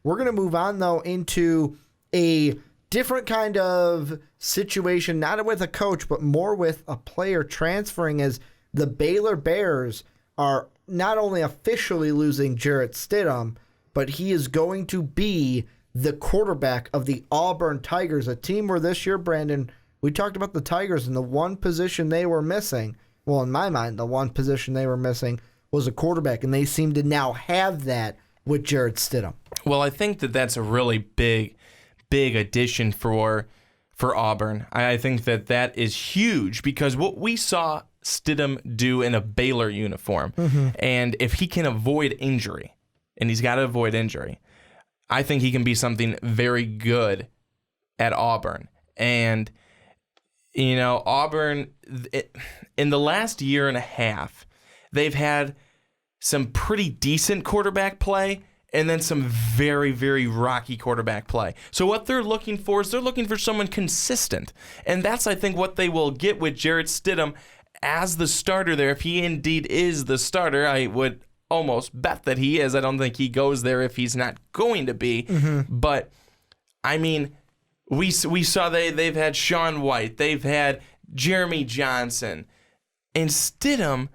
We're going to move on, though, into a different kind of situation, not with a coach, but more with a player transferring, as the Baylor Bears are not only officially losing Jarrett Stidham, but he is going to be the quarterback of the Auburn Tigers, a team where this year, Brandon, we talked about the Tigers and the one position they were missing. Well, in my mind, the one position they were missing was a quarterback, and they seem to now have that with Jarrett Stidham. Well, I think that that's a really big addition for Auburn. I think that is huge, because what we saw Stidham do in a Baylor uniform, and if he can avoid injury, and he's got to avoid injury, I think he can be something very good at Auburn. And, Auburn, in the last year and a half, they've had some pretty decent quarterback play and then some very, very rocky quarterback play. So what they're looking for is they're looking for someone consistent. And that's, I think, what they will get with Jarrett Stidham as the starter there. If he indeed is the starter, I would almost bet that he is. I don't think he goes there if he's not going to be. But, I mean, we saw they've had Sean White. They've had Jeremy Johnson. And Stidham,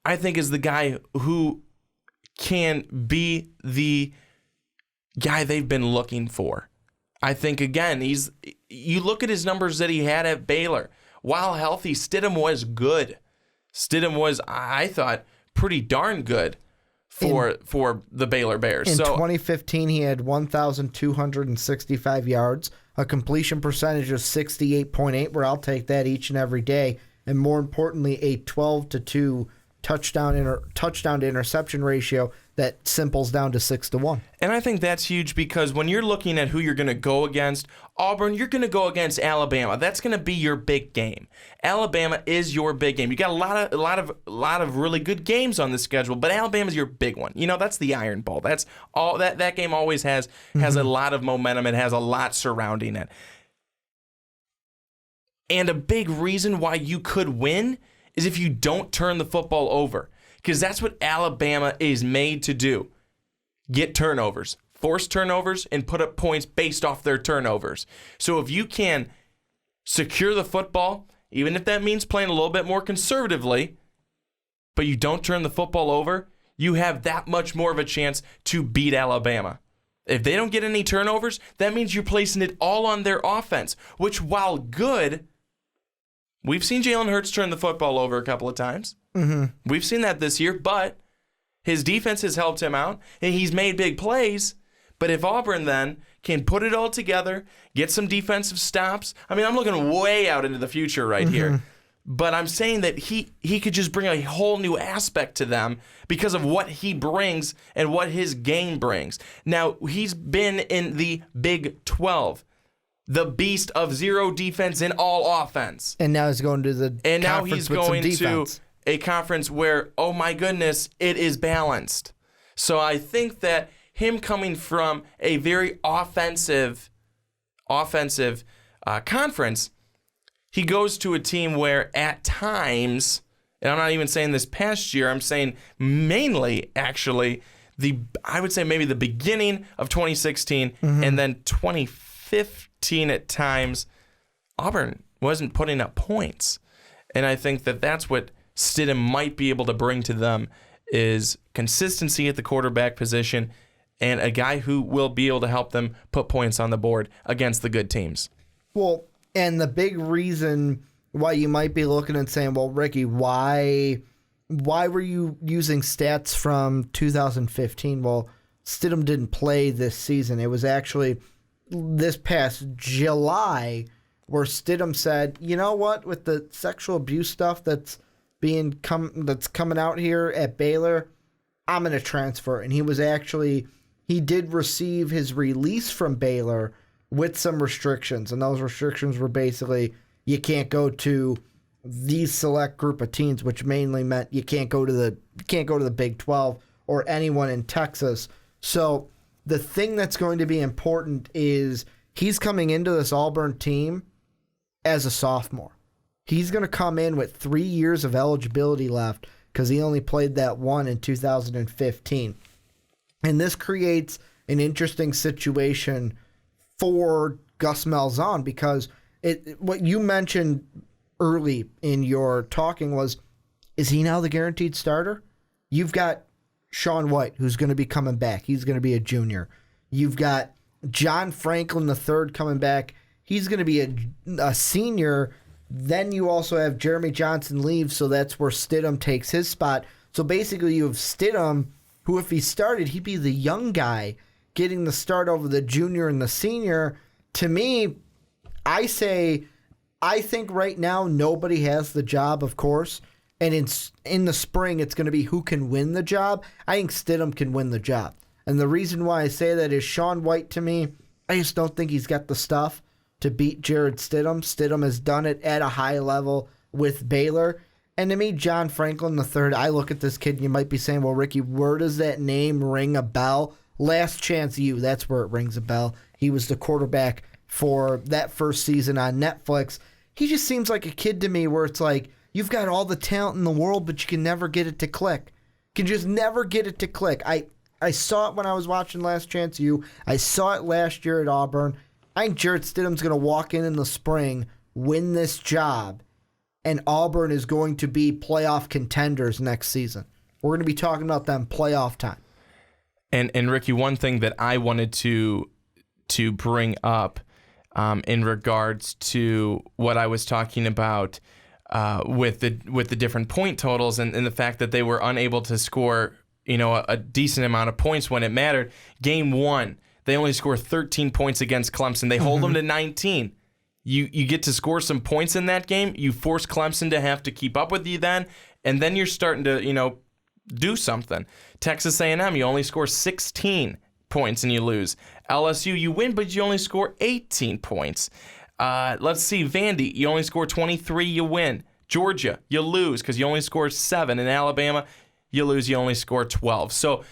I think, is the guy who can be the guy they've been looking for. I think, again, you look at his numbers that he had at Baylor. While healthy, Stidham was good. Stidham was, I thought, pretty darn good for the Baylor Bears. In 2015, he had 1,265 yards, a completion percentage of 68.8, where I'll take that each and every day, and more importantly, a 12-2 touchdown to interception ratio that simples down to 6-1. And I think that's huge, because when you're looking at who you're going to go against, Auburn, you're going to go against Alabama. That's going to be your big game. Alabama is your big game. You got a lot of really good games on the schedule, but Alabama's your big one. That's the Iron Bowl. That's all that game always has a lot of momentum. It has a lot surrounding it. And a big reason why you could win is if you don't turn the football over, because that's what Alabama is made to do. Get turnovers, force turnovers, and put up points based off their turnovers. So if you can secure the football, even if that means playing a little bit more conservatively, but you don't turn the football over, you have that much more of a chance to beat Alabama. If they don't get any turnovers, that means you're placing it all on their offense, which, while good, we've seen Jalen Hurts turn the football over a couple of times. We've seen that this year, but his defense has helped him out, and he's made big plays. But if Auburn then can put it all together, get some defensive stops, I mean, I'm looking way out into the future right here. But I'm saying that he could just bring a whole new aspect to them because of what he brings and what his game brings. Now, he's been in the Big 12. The beast of zero defense and all offense. And now he's going to the and now conference he's with going some defense. To a conference where, oh my goodness, it is balanced. So I think that him coming from a very offensive conference, he goes to a team where at times, and I'm not even saying this past year, I'm saying mainly actually I would say maybe the beginning of 2016 and then 2015 at times, Auburn wasn't putting up points. And I think that that's what Stidham might be able to bring to them, is consistency at the quarterback position and a guy who will be able to help them put points on the board against the good teams. Well, and the big reason why you might be looking and saying, well, Ricky, why were you using stats from 2015? Well, Stidham didn't play this season. It was actually this past July where Stidham said, you know what, with the sexual abuse stuff that's coming out here at Baylor, I'm going to transfer. And he did receive his release from Baylor with some restrictions. And those restrictions were basically, you can't go to these select group of teams, which mainly meant you can't go to the Big 12 or anyone in Texas. So the thing that's going to be important is he's coming into this Auburn team as a sophomore. He's going to come in with 3 years of eligibility left because he only played that one in 2015. And this creates an interesting situation for Gus Malzahn, because what you mentioned early in your talking was, is he now the guaranteed starter? You've got Sean White, who's going to be coming back. He's going to be a junior. You've got John Franklin III coming back. He's going to be a senior. Then you also have Jeremy Johnson leave, so that's where Stidham takes his spot. So basically you have Stidham, who if he started, he'd be the young guy getting the start over the junior and the senior. To me, I think right now nobody has the job, of course, and in the spring it's going to be who can win the job. I think Stidham can win the job. And the reason why I say that is Sean White, to me, I just don't think he's got the stuff to beat Jarrett Stidham. Stidham has done it at a high level with Baylor. And to me, John Franklin III, I look at this kid and you might be saying, well, Ricky, where does that name ring a bell? Last Chance U, that's where it rings a bell. He was the quarterback for that first season on Netflix. He just seems like a kid to me where it's like, you've got all the talent in the world, but you can never get it to click. You can just never get it to click. I saw it when I was watching Last Chance U. I saw it last year at Auburn. I think Jarrett Stidham's going to walk in the spring, win this job, and Auburn is going to be playoff contenders next season. We're going to be talking about them playoff time. And Ricky, one thing that I wanted to bring up in regards to what I was talking about with the different point totals and the fact that they were unable to score, a decent amount of points when it mattered. Game 1, they only score 13 points against Clemson. They hold them to 19. You get to score some points in that game. You force Clemson to have to keep up with you then, and then you're starting to, do something. Texas A&M, you only score 16 points and you lose. LSU, you win, but you only score 18 points. Let's see, Vandy, you only score 23, you win. Georgia, you lose because you only score 7. In Alabama, you lose, you only score 12. So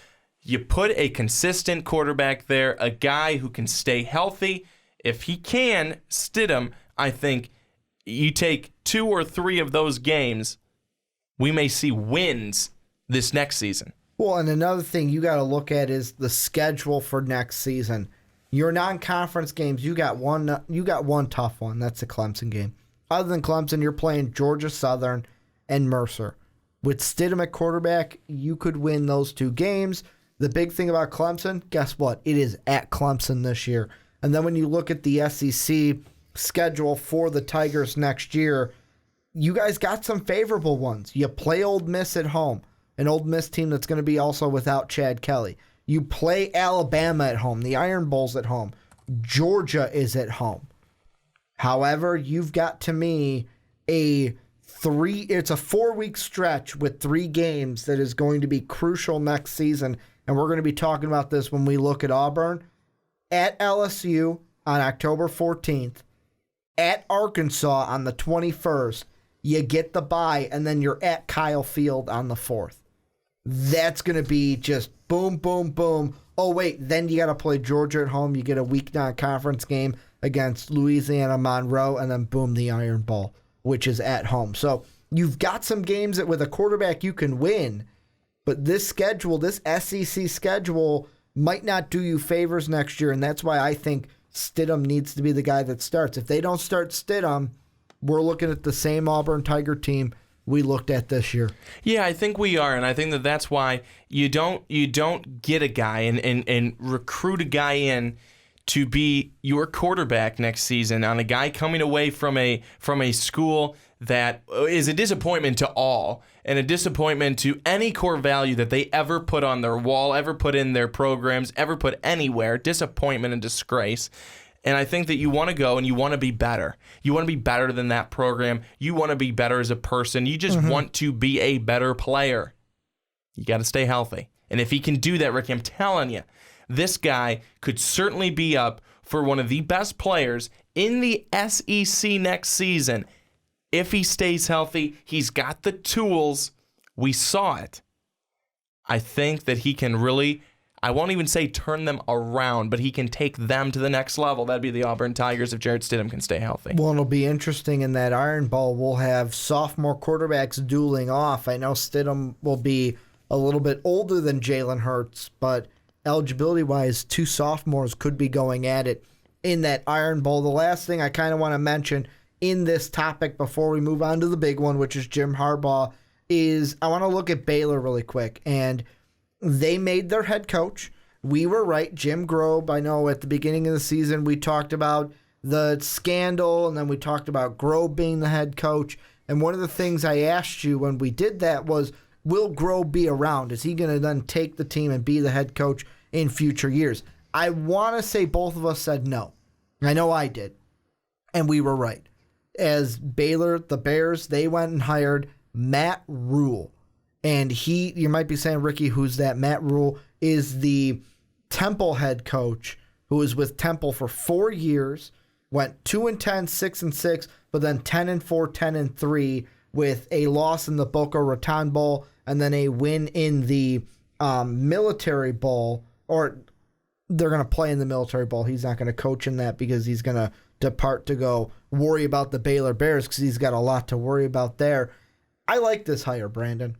you put a consistent quarterback there, a guy who can stay healthy. If he can, Stidham, I think you take 2 or 3 of those games, we may see wins this next season. Well, and another thing you got to look at is the schedule for next season. Your non-conference games, you got one tough one. That's the Clemson game. Other than Clemson, you're playing Georgia Southern and Mercer. With Stidham at quarterback, you could win those 2 games. The big thing about Clemson, guess what? It is at Clemson this year. And then when you look at the SEC schedule for the Tigers next year, you guys got some favorable ones. You play Ole Miss at home, an Ole Miss team that's going to be also without Chad Kelly. You play Alabama at home, the Iron Bowl's at home. Georgia is at home. However, you've got, to me, it's a 4-week stretch with 3 games that is going to be crucial next season, and we're going to be talking about this when we look at Auburn. At LSU on October 14th, at Arkansas on the 21st, you get the bye, and then you're at Kyle Field on the 4th. That's going to be just boom, boom, boom. Oh, wait, then you got to play Georgia at home. You get a week non-conference game against Louisiana Monroe, and then boom, the Iron Bowl, which is at home. So you've got some games that with a quarterback you can win, but this schedule, this SEC schedule, might not do you favors next year, and that's why I think Stidham needs to be the guy that starts. If they don't start Stidham, we're looking at the same Auburn Tiger team we looked at this year. Yeah, I think we are, and I think that's why you don't get a guy and recruit a guy in to be your quarterback next season on a guy coming away from a school that is a disappointment to all and a disappointment to any core value that they ever put on their wall, ever put in their programs, ever put anywhere. Disappointment and disgrace. And I think that you want to go and you want to be better. You want to be better than that program. You want to be better as a person. You just want to be a better player. You got to stay healthy. And if he can do that, Ricky, I'm telling you, this guy could certainly be up for one of the best players in the SEC next season. If he stays healthy, he's got the tools. We saw it. I think that he can really, I won't even say turn them around, but he can take them to the next level. That'd be the Auburn Tigers if Jarrett Stidham can stay healthy. Well, it'll be interesting in that Iron Bowl. We'll have sophomore quarterbacks dueling off. I know Stidham will be a little bit older than Jalen Hurts, but eligibility-wise, 2 sophomores could be going at it in that Iron Bowl. The last thing I kind of want to mention in this topic before we move on to the big one, which is Jim Harbaugh, is I want to look at Baylor really quick. And they made their head coach. We were right. Jim Grobe, I know at the beginning of the season we talked about the scandal, and then we talked about Grobe being the head coach. And one of the things I asked you when we did that was, will Grobe be around? Is he going to then take the team and be the head coach in future years? I want to say both of us said no. I know I did. And we were right. As Baylor, the Bears, they went and hired Matt Rule. And you might be saying, Ricky, who's that? Matt Rule is the Temple head coach who was with Temple for 4 years, went 2-10, 6-6, but then 10-4, 10-3 with a loss in the Boca Raton Bowl and then a win in the Military Bowl, or they're going to play in the Military Bowl. He's not going to coach in that because he's going to depart to go worry about the Baylor Bears because he's got a lot to worry about there. I like this hire, Brandon.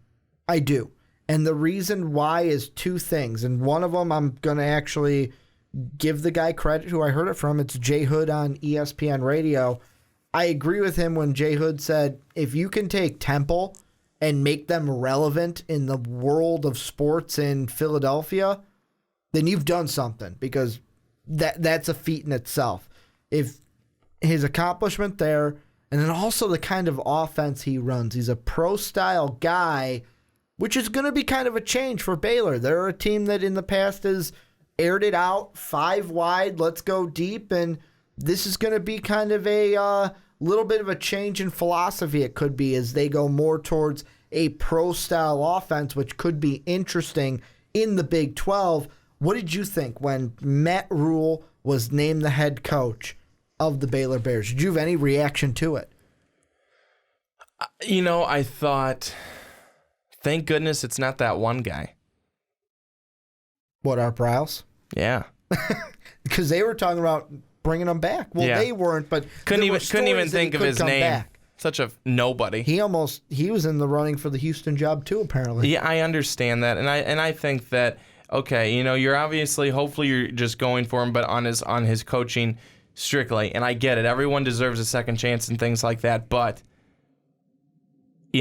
I do. And the reason why is 2 things. And one of them I'm going to actually give the guy credit who I heard it from. It's Jay Hood on ESPN Radio. I agree with him when Jay Hood said, if you can take Temple and make them relevant in the world of sports in Philadelphia, then you've done something, because that's a feat in itself. If his accomplishment there, and then also the kind of offense he runs, he's a pro-style guy, which is going to be kind of a change for Baylor. They're a team that in the past has aired it out, 5 wide, let's go deep, and this is going to be kind of a little bit of a change in philosophy, it could be, as they go more towards a pro-style offense, which could be interesting in the Big 12. What did you think when Matt Rule was named the head coach of the Baylor Bears? Did you have any reaction to it? I thought, thank goodness it's not that one guy. What, Art Briles? Yeah. Because they were talking about bringing him back. Well, yeah. They weren't, but couldn't even think of his name. Back. Such a nobody. He was in the running for the Houston job too, apparently. Yeah, I understand that, and I think that, okay, you're hopefully you're just going for him, but on his coaching strictly, and I get it. Everyone deserves a second chance and things like that, but we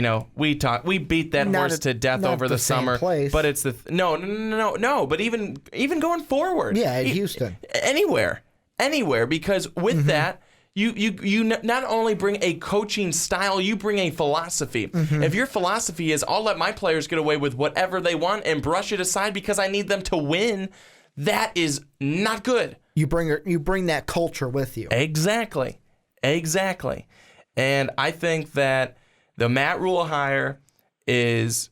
beat that horse to death over the summer. Place. But it's no. But even going forward, yeah, at Houston, anywhere, because with that. You not only bring a coaching style, you bring a philosophy. Mm-hmm. If your philosophy is, I'll let my players get away with whatever they want and brush it aside because I need them to win, that is not good. You bring that culture with you. Exactly. And I think that the Matt Rule hire is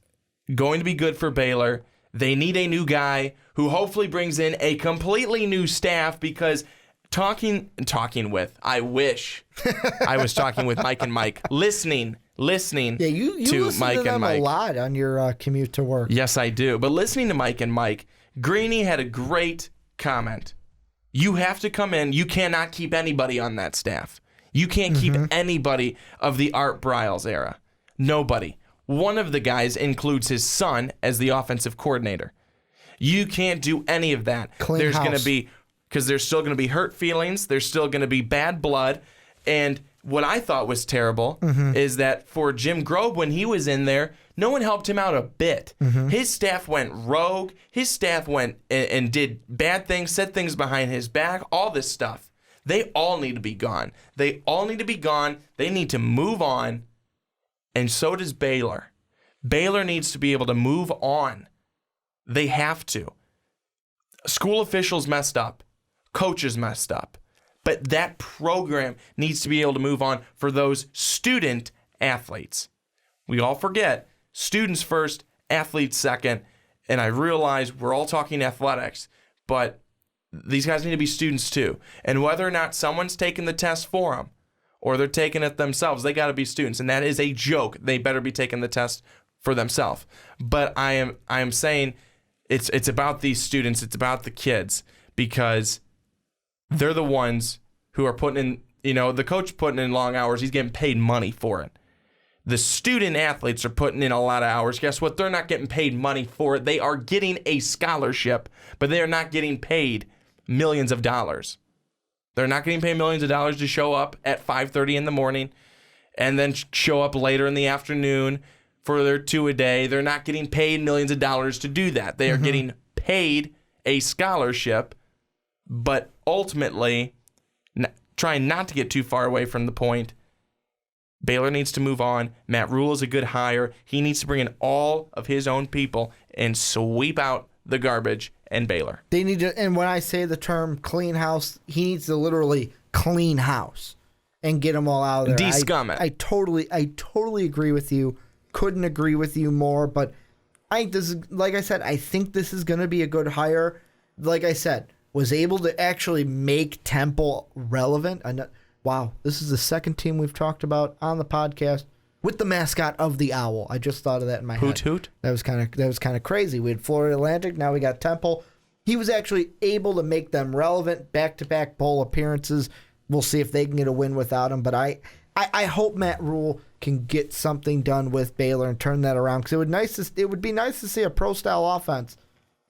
going to be good for Baylor. They need a new guy who hopefully brings in a completely new staff, because talking with, I wish I was talking with Mike and Mike, listening yeah, you to listen Mike to them and Mike a lot on your commute to work. Yes, I do. But listening to Mike and Mike, Greeny had a great comment. You have to come in. You cannot keep anybody on that staff. You can't keep anybody of the Art Briles era. Nobody. One of the guys includes his son as the offensive coordinator. You can't do any of that. There's going to be... because there's still going to be hurt feelings. There's still going to be bad blood. And what I thought was terrible is that for Jim Grobe, when he was in there, no one helped him out a bit. His staff went rogue. His staff went and did bad things, said things behind his back, all this stuff. They all need to be gone. They need to move on. And so does Baylor. Baylor needs to be able to move on. They have to. School officials messed up. Coaches messed up. But that program needs to be able to move on for those student athletes. We all forget, students first, athletes second. And I realize we're all talking athletics, but these guys need to be students too. And whether or not someone's taking the test for them or they're taking it themselves, they got to be students. And that is a joke. They better be taking the test for themselves. But I am saying it's about these students. It's about the kids, because they're the ones who are putting in, the coach putting in long hours. He's getting paid money for it. The student athletes are putting in a lot of hours. Guess what? They're not getting paid money for it. They are getting a scholarship, but they are not getting paid millions of dollars. They're not getting paid millions of dollars to show up at 5:30 in the morning and then show up later in the afternoon for their two-a-day. They're not getting paid millions of dollars to do that. They are getting paid a scholarship, but ultimately, trying not to get too far away from the point, Baylor needs to move on. Matt Rule is a good hire. He needs to bring in all of his own people and sweep out the garbage in Baylor. They need to, and when I say the term clean house, he needs to literally clean house and get them all out of there. De-scum it. I totally agree with you. Couldn't agree with you more, but I think this is, like I said, I think this is going to be a good hire. Like I said, was able to actually make Temple relevant. Wow, this is the second team we've talked about on the podcast with the mascot of the owl. I just thought of that in my head. Hoot hoot. That was kind of crazy. We had Florida Atlantic, now we got Temple. He was actually able to make them relevant, back-to-back bowl appearances. We'll see if they can get a win without him, but I hope Matt Rule can get something done with Baylor and turn that around, because it would be nice to see a pro-style offense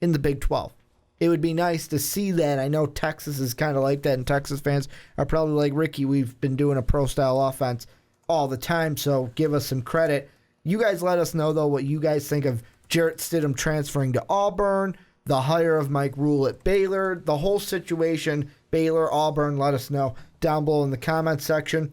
in the Big 12. It would be nice to see that. I know Texas is kind of like that, and Texas fans are probably like, Ricky, we've been doing a pro-style offense all the time, so give us some credit. You guys let us know, though, what you guys think of Jarrett Stidham transferring to Auburn, the hire of Mike Rule at Baylor, the whole situation, Baylor, Auburn. Let us know down below in the comment section.